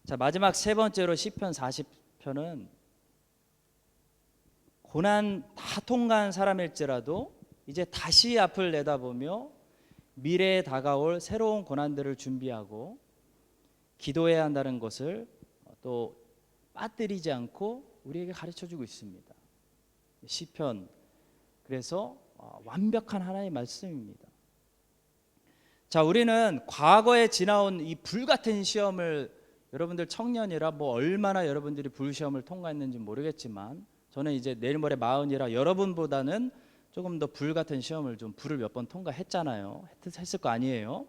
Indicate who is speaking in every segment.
Speaker 1: 자, 마지막 세 번째로 시편 40편은 고난 다 통과한 사람일지라도 이제 다시 앞을 내다보며 미래에 다가올 새로운 고난들을 준비하고 기도해야 한다는 것을 또 빠뜨리지 않고 우리에게 가르쳐주고 있습니다. 시편, 그래서 완벽한 하나님의 말씀입니다. 자, 우리는 과거에 지나온 이 불같은 시험을, 여러분들 청년이라 뭐 얼마나 여러분들이 불시험을 통과했는지 모르겠지만 저는 이제 내일 모레 40이라 여러분보다는 조금 더 불같은 시험을 좀 불을 몇 번 통과했잖아요. 했을 거 아니에요.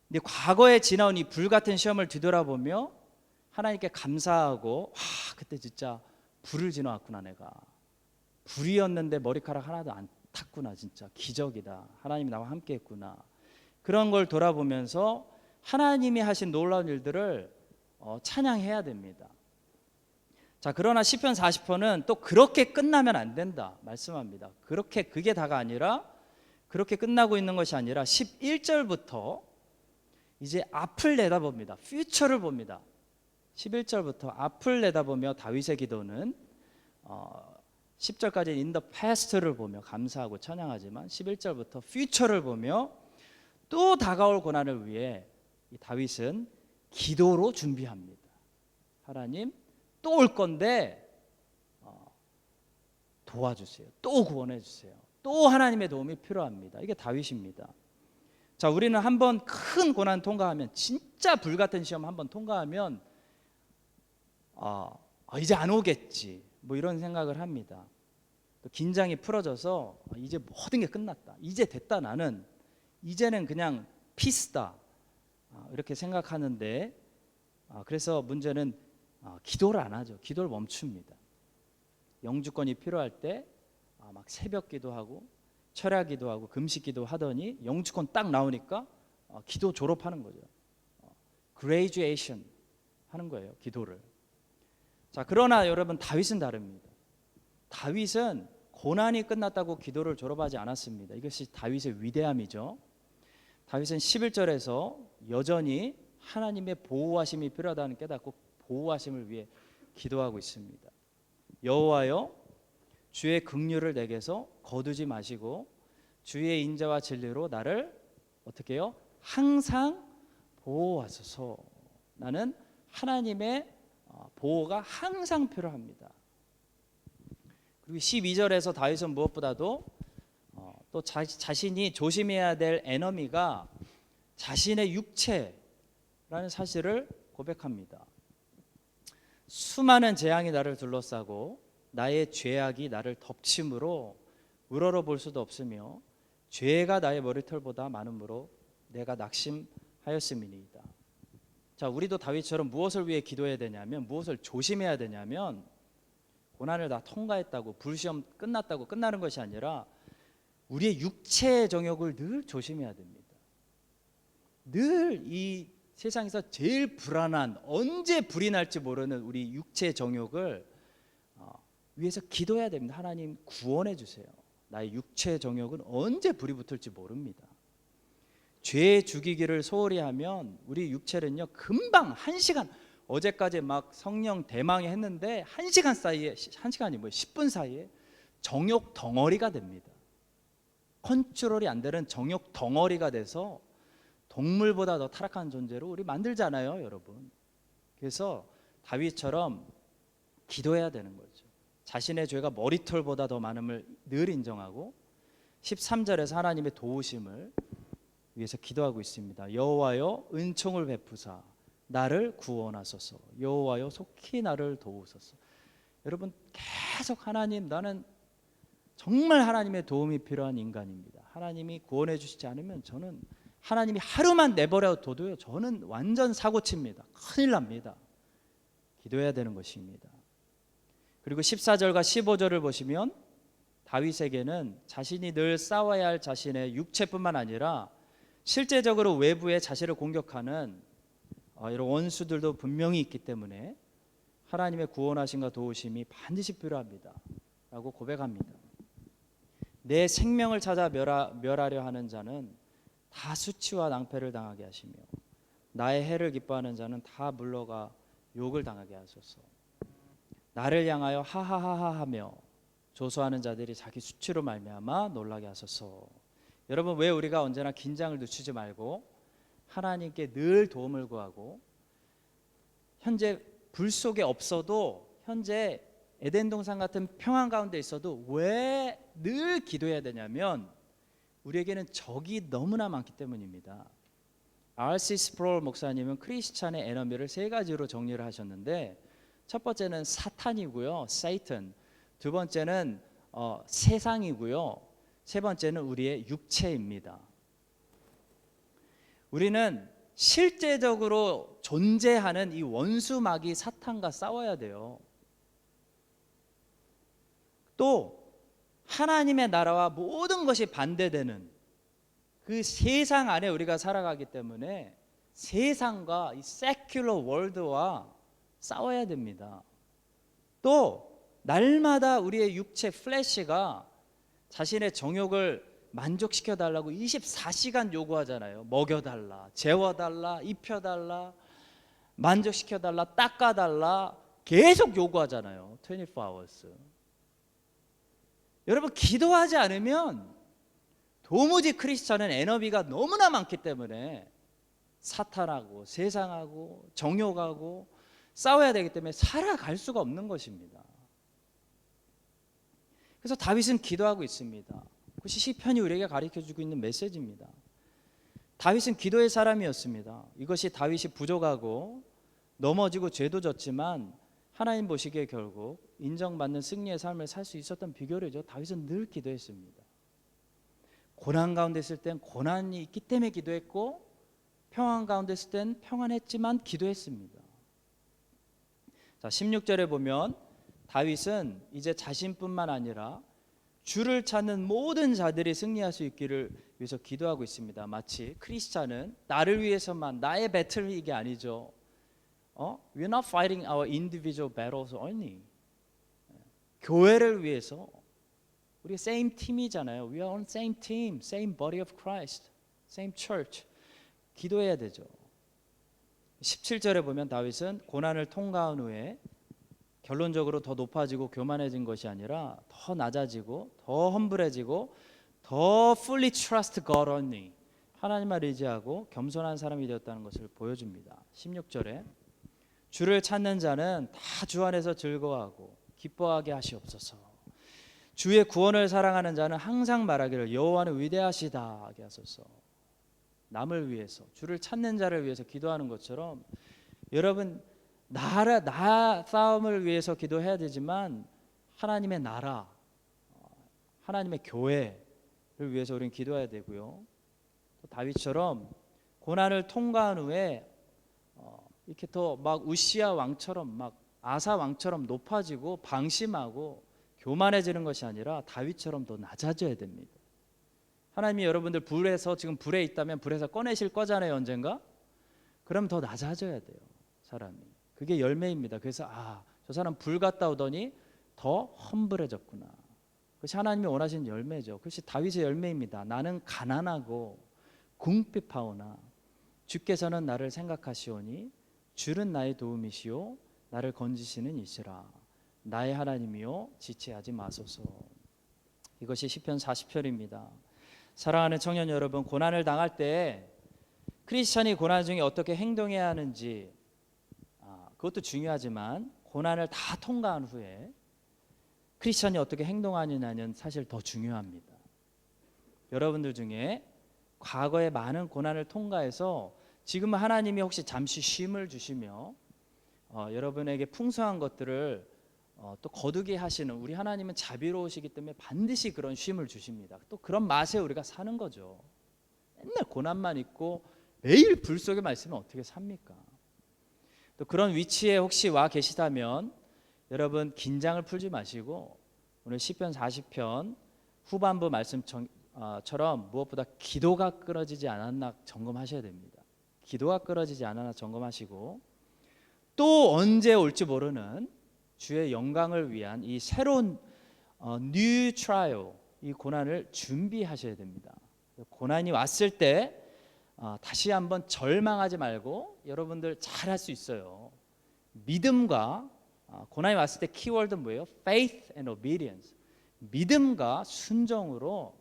Speaker 1: 근데 과거에 지나온 이 불같은 시험을 뒤돌아보며 하나님께 감사하고, 와, 그때 진짜 불을 지나왔구나. 내가 불이었는데 머리카락 하나도 안 탔구나. 진짜 기적이다. 하나님이 나와 함께 했구나. 그런 걸 돌아보면서 하나님이 하신 놀라운 일들을 찬양해야 됩니다. 자, 그러나 시편 40편은 또 그렇게 끝나면 안 된다 말씀합니다. 그게 다가 아니라, 그렇게 끝나고 있는 것이 아니라 11절부터 이제 앞을 내다봅니다. 퓨처를 봅니다. 11절부터 앞을 내다보며 다윗의 기도는 10절까지 in the past를 보며 감사하고 찬양하지만 11절부터 퓨처를 보며 또 다가올 고난을 위해 이 다윗은 기도로 준비합니다. 하나님, 또 올 건데 도와주세요. 또 구원해 주세요. 또 하나님의 도움이 필요합니다. 이게 다윗입니다. 자, 우리는 한번 큰 고난 통과하면, 진짜 불같은 시험 한번 통과하면 이제 안 오겠지, 뭐 이런 생각을 합니다. 또 긴장이 풀어져서 이제 모든 게 끝났다, 이제 됐다, 나는 이제는 그냥 피스다, 이렇게 생각하는데 그래서 문제는 기도를 안 하죠. 기도를 멈춥니다. 영주권이 필요할 때 막 새벽 기도하고 철야 기도하고 금식 기도하더니 영주권 딱 나오니까 기도 졸업하는 거죠. graduation 하는 거예요, 기도를. 자, 그러나 여러분, 다윗은 다릅니다. 다윗은 고난이 끝났다고 기도를 졸업하지 않았습니다. 이것이 다윗의 위대함이죠. 다윗은 11절에서 여전히 하나님의 보호하심이 필요하다는 깨닫고 보호하심을 위해 기도하고 있습니다. 여호와여, 주의 긍휼을 내게서 거두지 마시고 주의 인자와 진리로 나를 어떻게 해요? 항상 보호하소서. 나는 하나님의 보호가 항상 필요합니다. 그리고 12절에서 다윗은 무엇보다도 또 자신이 조심해야 될 에너미가 자신의 육체라는 사실을 고백합니다. 수많은 재앙이 나를 둘러싸고 나의 죄악이 나를 덮침으로 우러러볼 수도 없으며 죄가 나의 머리털보다 많으므로 내가 낙심하였음이니이다. 자, 우리도 다윗처럼 무엇을 위해 기도해야 되냐면, 무엇을 조심해야 되냐면, 고난을 다 통과했다고, 불시험 끝났다고 끝나는 것이 아니라 우리의 육체의 정욕을 늘 조심해야 됩니다. 늘 이 세상에서 제일 불안한, 언제 불이 날지 모르는 우리 육체의 정욕을 위해서 기도해야 됩니다. 하나님, 구원해 주세요. 나의 육체의 정욕은 언제 불이 붙을지 모릅니다. 죄 죽이기를 소홀히 하면 우리 육체는요, 금방 1시간, 어제까지 막 성령 대망에 했는데 1시간 사이에, 1시간이 뭐예요, 10분 사이에 정욕 덩어리가 됩니다. 컨트롤이 안 되는 정욕 덩어리가 돼서 동물보다 더 타락한 존재로 우리 만들잖아요, 여러분. 그래서 다윗처럼 기도해야 되는 거죠. 자신의 죄가 머리털보다 더 많음을 늘 인정하고 13절에서 하나님의 도우심을 위해서 기도하고 있습니다. 여호와여, 은총을 베푸사 나를 구원하소서. 여호와여, 속히 나를 도우소서. 여러분, 계속 하나님, 나는 정말 하나님의 도움이 필요한 인간입니다. 하나님이 구원해 주시지 않으면 저는, 하나님이 하루만 내버려둬도요, 저는 완전 사고칩니다. 큰일 납니다. 기도해야 되는 것입니다. 그리고 14절과 15절을 보시면 다윗에게는 자신이 늘 싸워야 할 자신의 육체뿐만 아니라 실제적으로 외부에 자신을 공격하는 이런 원수들도 분명히 있기 때문에 하나님의 구원하심과 도우심이 반드시 필요합니다 라고 고백합니다. 내 생명을 찾아 멸하려 하는 자는 다 수치와 낭패를 당하게 하시며 나의 해를 기뻐하는 자는 다 물러가 욕을 당하게 하소서. 나를 향하여 하하하하하며 조소하는 자들이 자기 수치로 말미암아 놀라게 하소서. 여러분, 왜 우리가 언제나 긴장을 늦추지 말고 하나님께 늘 도움을 구하고 현재 불 속에 없어도 현재 에덴 동산 같은 평안 가운데 있어도 왜 늘 기도해야 되냐면 우리에게는 적이 너무나 많기 때문입니다. R.C. 스프롤 목사님은 크리스찬의 에너미를 세 가지로 정리를 하셨는데, 첫 번째는 사탄이고요, Satan. 두 번째는 세상이고요, 세 번째는 우리의 육체입니다. 우리는 실제적으로 존재하는 이 원수 마귀 사탄과 싸워야 돼요. 또 하나님의 나라와 모든 것이 반대되는 그 세상 안에 우리가 살아가기 때문에 세상과 이 secular world와 싸워야 됩니다. 또 날마다 우리의 육체 플래시가 자신의 정욕을 만족시켜 달라고 24시간 요구하잖아요. 먹여달라, 재워달라, 입혀달라, 만족시켜달라, 닦아달라, 계속 요구하잖아요. 24 hours. 여러분, 기도하지 않으면 도무지 크리스천은 에너미가 너무나 많기 때문에 사탄하고 세상하고 정욕하고 싸워야 되기 때문에 살아갈 수가 없는 것입니다. 그래서 다윗은 기도하고 있습니다. 그것이 시편이 우리에게 가르쳐주고 있는 메시지입니다. 다윗은 기도의 사람이었습니다. 이것이 다윗이 부족하고 넘어지고 죄도 졌지만 하나님 보시기에 결국 인정받는 승리의 삶을 살 수 있었던 비결이죠. 다윗은 늘 기도했습니다. 고난 가운데 있을 땐 고난이 있기 때문에 기도했고, 평안 가운데 있을 땐 평안했지만 기도했습니다. 자, 16절에 보면 다윗은 이제 자신뿐만 아니라 주를 찾는 모든 자들이 승리할 수 있기를 위해서 기도하고 있습니다. 마치 크리스찬은 나를 위해서만, 나의 배틀이 이게 아니죠. We're not fighting our individual battles only. 교회를 위해서 우리 same 팀이잖아요. We are on same team, same body of Christ, same church. 기도해야 되죠. 17절에 보면 다윗은 고난을 통과한 후에 결론적으로 더 높아지고 교만해진 것이 아니라 더 낮아지고 더 험불해지고 더 fully trust God only, 하나님만 의지하고 겸손한 사람이 되었다는 것을 보여줍니다. 16절에 주를 찾는 자는 다 주 안에서 즐거워하고 기뻐하게 하시옵소서. 주의 구원을 사랑하는 자는 항상 말하기를 여호와는 위대하시다 하게 하소서. 남을 위해서, 주를 찾는 자를 위해서 기도하는 것처럼 여러분, 나 싸움을 위해서 기도해야 되지만 하나님의 나라, 하나님의 교회를 위해서 우리는 기도해야 되고요. 또 다윗처럼 고난을 통과한 후에 이렇게 더 막 우시아 왕처럼, 막 아사 왕처럼 높아지고 방심하고 교만해지는 것이 아니라 다윗처럼 더 낮아져야 됩니다. 하나님이 여러분들 불에서, 지금 불에 있다면 불에서 꺼내실 거잖아요, 언젠가. 그럼 더 낮아져야 돼요, 사람이. 그게 열매입니다. 그래서 저 사람 불 갔다 오더니 더 험불해졌구나. 그것이 하나님이 원하시는 열매죠. 그것이 다윗의 열매입니다. 나는 가난하고 궁핍하오나 주께서는 나를 생각하시오니 주는 나의 도움이시오 나를 건지시는 이시라. 나의 하나님이요 지체하지 마소서. 이것이 시편 40편입니다. 사랑하는 청년 여러분, 고난을 당할 때 크리스천이 고난 중에 어떻게 행동해야 하는지, 그것도 중요하지만 고난을 다 통과한 후에 크리스천이 어떻게 행동하느냐는 사실 더 중요합니다. 여러분들 중에 과거에 많은 고난을 통과해서 지금 하나님이 혹시 잠시 쉼을 주시며 여러분에게 풍성한 것들을 또 거두게 하시는, 우리 하나님은 자비로우시기 때문에 반드시 그런 쉼을 주십니다. 또 그런 맛에 우리가 사는 거죠. 맨날 고난만 있고 매일 불 속에만 있으면 어떻게 삽니까? 또 그런 위치에 혹시 와 계시다면 여러분, 긴장을 풀지 마시고 오늘 시편 40편 후반부 말씀처럼 무엇보다 기도가 끊어지지 않았나 점검하셔야 됩니다. 기도가 끊어지지 않았나 점검하시고, 또 언제 올지 모르는 주의 영광을 위한 이 새로운 new trial, 이 고난을 준비하셔야 됩니다. 고난이 왔을 때 다시 한번 절망하지 말고 여러분들 잘할 수 있어요. 믿음과 고난이 왔을 때 키워드는 뭐예요? Faith and obedience. 믿음과 순종으로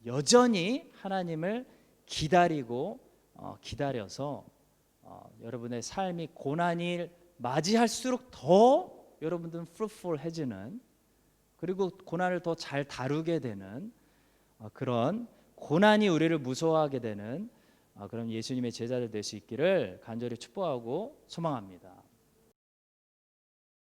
Speaker 1: 여전히 하나님을 기다리고 기다려서 여러분의 삶이 고난을 맞이할수록 더 여러분들은 fruitful해지는, 그리고 고난을 더 잘 다루게 되는 그런, 고난이 우리를 무서워하게 되는 그런 예수님의 제자들 될 수 있기를 간절히 축복하고 소망합니다.